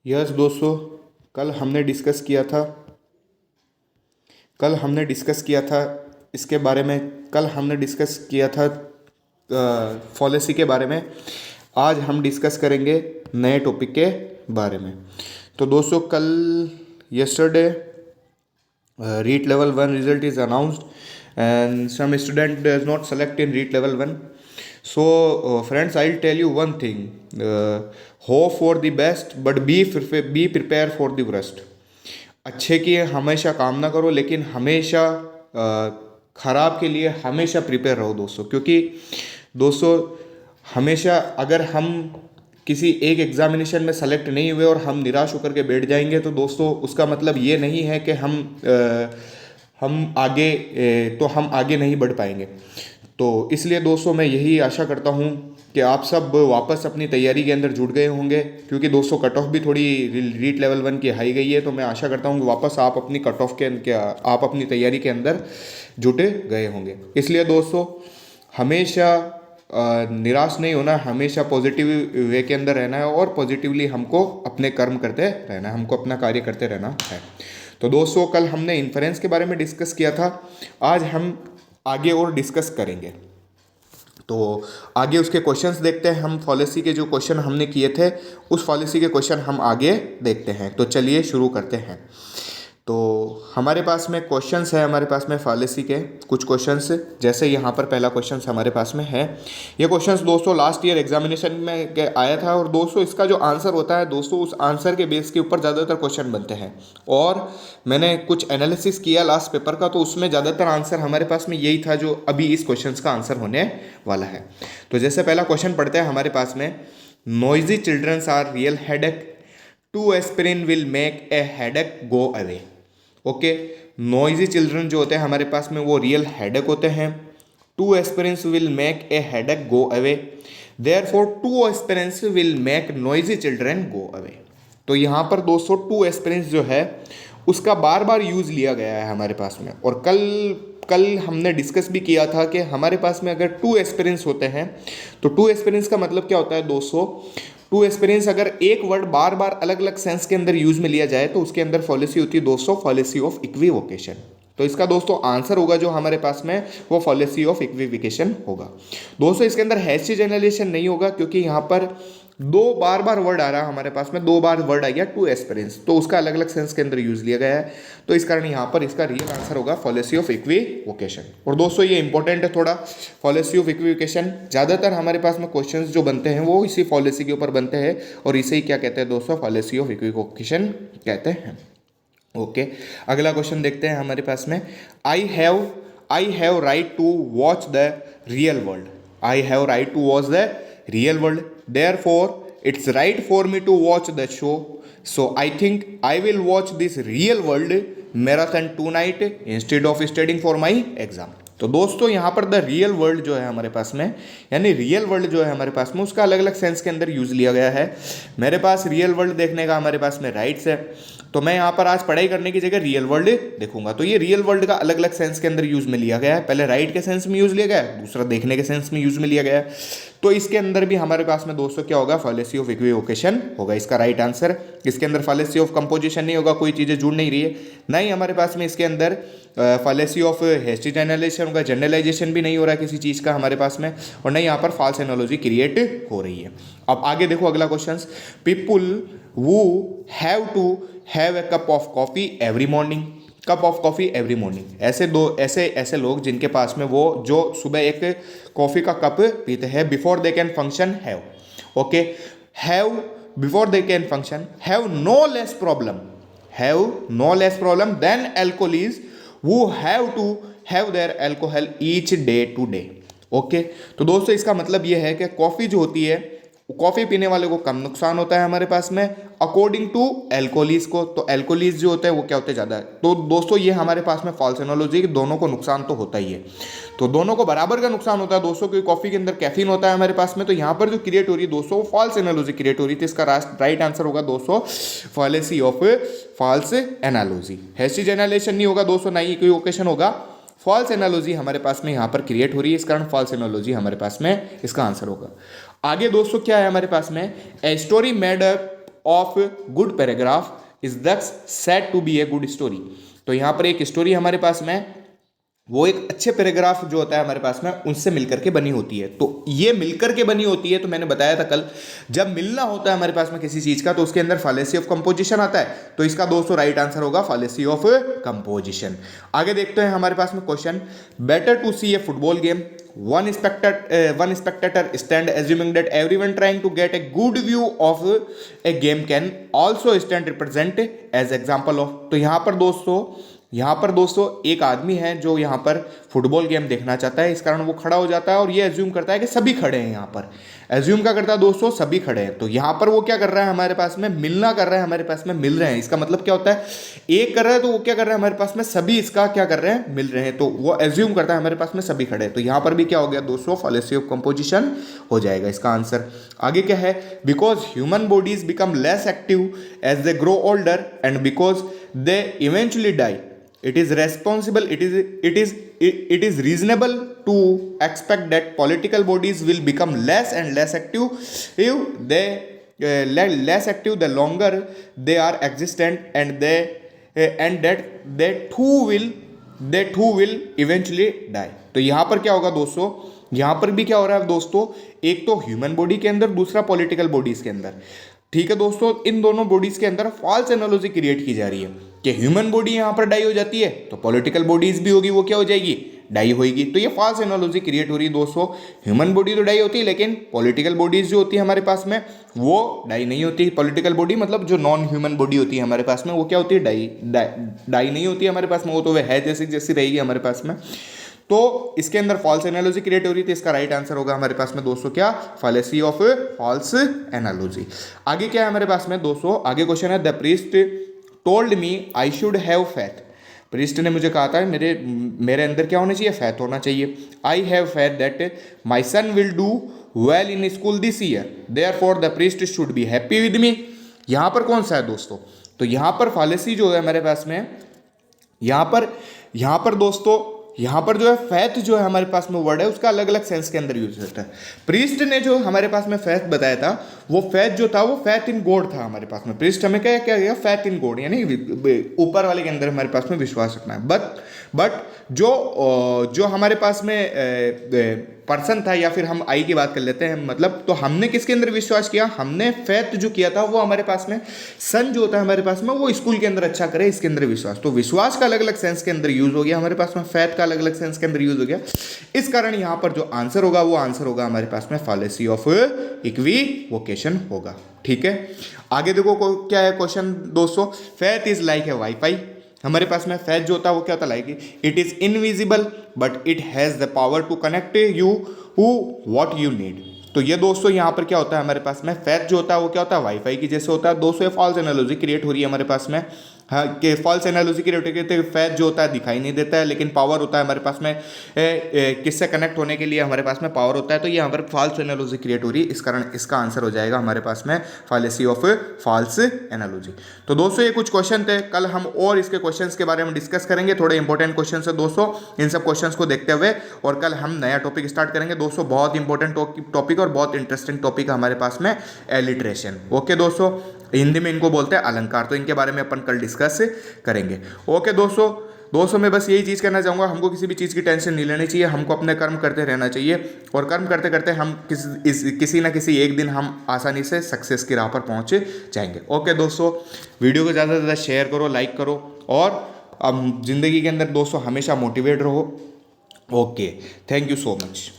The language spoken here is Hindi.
यस दोस्तों, कल हमने डिस्कस किया था कल हमने डिस्कस किया था इसके बारे में। कल हमने डिस्कस किया था फॉलेसी के बारे में। आज हम डिस्कस करेंगे नए टॉपिक के बारे में। तो दोस्तों, कल yesterday REIT level 1 result is announced and some student does not select in REIT level 1. So friends, I'll tell you one thing, hope for the best but be prepared for the worst. अच्छे की हमेशा कामना करो, लेकिन हमेशा ख़राब के लिए हमेशा प्रिपेयर रहो दोस्तों। क्योंकि दोस्तों, हमेशा अगर हम किसी एक एग्जामिनेशन में सेलेक्ट नहीं हुए और हम निराश होकर के बैठ जाएंगे तो दोस्तों उसका मतलब ये नहीं है कि हम आगे नहीं बढ़ पाएंगे। तो इसलिए दोस्तों मैं यही आशा करता हूँ कि आप सब वापस अपनी तैयारी के अंदर जुट गए होंगे। क्योंकि दोस्तों कट ऑफ भी थोड़ी रीट लेवल 1 की हाई गई है, तो मैं आशा करता हूँ कि वापस आप अपनी कट ऑफ आप अपनी तैयारी के अंदर जुटे गए होंगे। इसलिए दोस्तों हमेशा निराश नहीं होना, हमेशा पॉजिटिव वे के अंदर रहना है और पॉजिटिवली हमको अपने कर्म करते रहना है, हमको अपना कार्य करते रहना है। तो दोस्तों, कल हमने इन्फ्रेंस के बारे में डिस्कस किया था, आज हम आगे और डिस्कस करेंगे। तो आगे उसके क्वेश्चंस देखते हैं। हम फॉलेसी के जो क्वेश्चन हमने किए थे उस फॉलेसी के क्वेश्चन हम आगे देखते हैं। तो चलिए शुरू करते हैं। तो हमारे पास में क्वेश्चंस है, हमारे पास में फॉलेसी के कुछ क्वेश्चंस, जैसे यहाँ पर पहला क्वेश्चंस हमारे पास में है। ये क्वेश्चंस दोस्तों लास्ट ईयर एग्जामिनेशन में आया था और दोस्तों इसका जो आंसर होता है दोस्तों उस आंसर के बेस के ऊपर ज़्यादातर क्वेश्चन बनते हैं। और मैंने कुछ एनालिसिस किया लास्ट पेपर का, तो उसमें ज़्यादातर आंसर हमारे पास में यही था जो अभी इस क्वेश्चन का आंसर होने वाला है। तो जैसे पहला क्वेश्चन पढ़ते हैं हमारे पास में, noisy childrens are real headache, 2 aspirin will make a headache go away. Okay, noisy children जो होते हैं हमारे पास में वो रियल हेडेक होते हैं। 2 aspirins will make a headache go away, therefore 2 aspirins will make noisy children go away. तो यहाँ पर दोस्तों 2 एस्पिरिन्स जो है उसका बार बार यूज़ लिया गया है हमारे पास में। और कल हमने डिस्कस भी किया था कि हमारे पास में अगर 2 एस्पिरिन्स होते हैं तो 2 एस्पिरिन्स का मतलब क्या होता है दोस्तों, 2 एस्पिरिन्स अगर एक वर्ड बार बार अलग अलग सेंस के अंदर यूज में लिया जाए तो उसके अंदर फॉलेसी होती है दोस्तों फॉलेसी ऑफ इक्विवोकेशन। तो इसका दोस्तों आंसर होगा जो हमारे पास में वो फॉलेसी ऑफ इक्विवोकेशन होगा। दोस्तों इसके अंदर हैश जनरलाइजेशन नहीं होगा, क्योंकि यहाँ पर बार बार वर्ड आ रहा है हमारे पास में, 2 बार वर्ड आ गया 2 एस्पिरेंस, तो उसका अलग अलग सेंस के अंदर यूज लिया गया है। तो इस कारण यहाँ पर इसका रियल आंसर होगा फॉलेसी ऑफ इक्विवोकेशन। और दोस्तों ये इंपॉर्टेंट है थोड़ा, फॉलेसी ऑफ इक्विवोकेशन ज़्यादातर हमारे पास में क्वेश्चंस जो बनते हैं वो इसी फॉलेसी के ऊपर बनते हैं और इसे ही क्या कहते हैं दोस्तों, फॉलेसी ऑफ इक्विवोकेशन कहते हैं। ओके, अगला क्वेश्चन देखते हैं हमारे पास में, I have right to watch the real world. I have right to watch the real world, therefore it's right for me to watch the show, so I think I will watch this real world marathon tonight instead of studying for my exam। तो दोस्तों यहाँ पर द रियल वर्ल्ड जो है हमारे पास में, यानी रियल वर्ल्ड जो है हमारे पास में उसका अलग अलग सेंस के अंदर यूज लिया गया है। मेरे पास रियल वर्ल्ड देखने का हमारे पास में राइट्स है, तो मैं यहाँ पर आज पढ़ाई करने की जगह रियल वर्ल्ड देखूंगा। तो ये रियल वर्ल्ड का अलग अलग सेंस के अंदर यूज में लिया गया है, पहले राइट के सेंस में यूज लिया गया है, दूसरा देखने के सेंस में यूज में लिया गया है। तो इसके अंदर भी हमारे पास में दोस्तों क्या होगा, फॉलेसी ऑफ इक्विवोकेशन होगा इसका राइट आंसर। इसके अंदर फॉलेसी ऑफ कंपोजिशन नहीं होगा, कोई चीज़ें जुड़ नहीं रही है, नहीं हमारे पास में इसके अंदर फॉलेसी ऑफ हेस्टी जनरलाइजेशन होगा, जनरलाइजेशन भी नहीं हो रहा है किसी चीज़ का हमारे पास में, और नहीं यहाँ पर फॉल्स एनालॉजी क्रिएट हो रही है। अब आगे देखो अगला question, people who have to have a cup of coffee every morning, cup of coffee every morning. ऐसे लोग जिनके पास में वो जो सुबह एक कॉफ़ी का कप पीते हैं, before they can function have, okay, have before they can function have no less problem than alcoholics who have to have their alcohol each day to day। Okay, तो दोस्तों इसका मतलब ये है कि कॉफ़ी जो होती है कॉफ़ी पीने वाले को कम नुकसान होता है हमारे पास में अकॉर्डिंग टू एल्कोहलिस को, तो एल्कोहलिस जो होते हैं वो क्या होते हैं ज़्यादा है। तो दोस्तों ये हमारे पास में फॉल्स एनालॉजी, दोनों को नुकसान तो होता ही है, तो दोनों को बराबर का नुकसान होता है दोस्तों, क्योंकि कॉफ़ी के अंदर कैफीन होता है हमारे पास में। तो यहाँ पर जो क्रिएट हो रही है दोस्तों फॉल्स एनालॉजी क्रिएट हो रही थी, इसका राइट आंसर होगा दोस्तों fallacy of false analogy. Hasty generalisation नहीं होगा दोस्तों, ना ही इक्विवोकेशन होगा, फॉल्स एनालॉजी हमारे पास में यहाँ पर क्रिएट हो रही है, इस कारण फॉल्स एनालॉजी हमारे पास में इसका आंसर होगा। आगे दोस्तों क्या है हमारे पास में, a story made up of good paragraph is thus said to be a good story. तो यहाँ पर एक स्टोरी हमारे पास में वो एक अच्छे पैराग्राफ जो होता है हमारे पास में उनसे मिलकर के बनी होती है। तो ये मिलकर के बनी होती है, तो मैंने बताया था कल, जब मिलना होता है हमारे पास में किसी चीज का तो उसके अंदर फैलेसी ऑफ कंपोजिशन आता है। तो इसका दोस्तों राइट आंसर होगा फैलेसी ऑफ कंपोजिशन। आगे देखते हैं हमारे पास में question, better to see a football game one spectator stand assuming that everyone trying to get a good view of a game can also stand represent as example of। तो यहाँ पर दोस्तों एक आदमी है जो यहाँ पर फुटबॉल गेम देखना चाहता है, इस कारण वो खड़ा हो जाता है और ये एज्यूम करता है कि सभी खड़े हैं। यहाँ पर एज्यूम क्या करता है दोस्तों, सभी खड़े हैं। तो यहाँ पर वो क्या कर रहा है, हमारे पास में मिलना कर रहा है, हमारे पास में मिल रहे हैं। इसका मतलब क्या होता है, एक कर रहा है तो वो क्या कर रहा है, हमारे पास में सभी इसका क्या कर रहे हैं, मिल रहे हैं। तो वो एज्यूम करता है हमारे पास में सभी खड़े हैं। तो यहाँ पर भी क्या हो गया दोस्तों, फैलेसी ऑफ कंपोजिशन हो जाएगा इसका आंसर। आगे क्या है, because human bodies become less active as they grow older and because they eventually die, it is responsible it is reasonable to expect that political bodies will become less and less active if they less active the longer they are existent and that they too will eventually die। तो यहाँ पर क्या होगा दोस्तों, यहाँ पर भी क्या हो रहा है दोस्तों, एक तो ह्यूमन बॉडी के अंदर, दूसरा पॉलिटिकल बॉडीज के अंदर। ठीक है दोस्तों, इन दोनों बॉडीज के अंदर फॉल्स एनालॉजी क्रिएट की जा रही है कि ह्यूमन बॉडी यहाँ पर डाई हो जाती है तो पॉलिटिकल बॉडीज भी होगी, वो क्या हो जाएगी, डाई होगी। तो ये फॉल्स एनालॉजी क्रिएट हो रही है दोस्तों। ह्यूमन बॉडी तो डाई होती है लेकिन पॉलिटिकल बॉडीज जो होती है हमारे पास में वो डाई नहीं होती। पॉलिटिकल बॉडी मतलब जो नॉन ह्यूमन बॉडी होती है हमारे पास में वो क्या होती है, डाई नहीं होती है हमारे पास में, वो तो वह है जैसी रहेगी हमारे पास में। तो इसके अंदर फॉल्स एनालॉजी क्रिएट हो रही थी। इसका राइट आंसर होगा हमारे पास में दोस्तों क्या, फैलेसी ऑफ फॉल्स एनालॉजी। आगे क्या है हमारे पास में दोस्तों, आगे क्वेश्चन है, the priest told me I should have faith. Priest ने मुझे कहा था मेरे अंदर क्या होना चाहिए, फैथ होना चाहिए। I have faith that my son will do well in school this year therefore the priest should be happy with me. यहाँ पर कौन सा है दोस्तों, तो यहाँ पर फैलेसी जो है हमारे पास में, यहाँ पर दोस्तों यहाँ पर जो है फैथ जो है हमारे पास में वर्ड है उसका अलग अलग सेंस के अंदर यूज होता है। प्रीस्ट ने जो हमारे पास में फैथ बताया था वो फैथ जो था वो फैथ इन गॉड था हमारे पास में। प्रीस्ट हमें क्या क्या फैथ इन गॉड यानी ऊपर वाले के अंदर हमारे पास में विश्वास रखना है। बट जो हमारे पास में पर्सन था, या फिर हम आई की बात कर लेते हैं, मतलब तो हमने किसके अंदर विश्वास किया, हमने फैथ जो किया था वो हमारे पास में सन जो होता है हमारे पास में वो स्कूल के अंदर अच्छा करे, इसके अंदर विश्वास। तो विश्वास का अलग अलग सेंस के अंदर यूज हो गया हमारे पास में, फैथ का अलग अलग सेंस के अंदर यूज हो गया। इस कारण यहाँ पर जो आंसर होगा वो आंसर होगा हमारे पास में फैलेसी ऑफ इक्विवोकेशन होगा। ठीक है, आगे देखो क्या है क्वेश्चन दोस्तों, faith is like a wifi. हमारे पास में फैथ जो होता है वो क्या होता है, like it is invisible but it has the power to connect you what you need. तो ये दोस्तों यहाँ पर क्या होता है हमारे पास में, फैथ जो होता है वो क्या होता है, वाईफाई की जैसे होता है दोस्तों। ये फॉल्स एनालॉजी क्रिएट हो रही है हमारे पास में, हाँ कि फॉल्स एनालॉजी क्रिएट हो रही है। फैथ जो होता है दिखाई नहीं देता है लेकिन पावर होता है हमारे पास में, किससे कनेक्ट होने के लिए हमारे पास में पावर होता है। तो ये यहाँ पर फॉल्स एनालॉजी क्रिएट हो रही है, इस कारण इसका आंसर हो जाएगा हमारे पास में फैलेसी ऑफ फॉल्स एनालॉजी। तो दोस्तों ये कुछ क्वेश्चन थे, कल हम और इसके क्वेश्चंस के बारे में डिस्कस करेंगे। थोड़े इंपॉर्टेंट क्वेश्चन है दोस्तों, इन सब क्वेश्चंस को देखते हुए और कल हम नया टॉपिक स्टार्ट करेंगे दोस्तों। बहुत इंपॉर्टेंट टॉपिक और बहुत इंटरेस्टिंग टॉपिक है हमारे पास में, एलिट्रेशन। ओके दोस्तों, हिंदी में इनको बोलते हैं अलंकार। तो इनके बारे में अपन कल डिस्कस करेंगे। ओके दोस्तों मैं बस यही चीज़ कहना चाहूँगा, हमको किसी भी चीज़ की टेंशन नहीं लेनी चाहिए, हमको अपने कर्म करते रहना चाहिए और कर्म करते करते हम किसी ना किसी एक दिन हम आसानी से सक्सेस की राह पर पहुँच जाएंगे। ओके दोस्तों, वीडियो को ज़्यादा से ज़्यादा शेयर करो, लाइक करो और ज़िंदगी के अंदर दोस्तों हमेशा मोटिवेट रहो। Okay, thank you so much.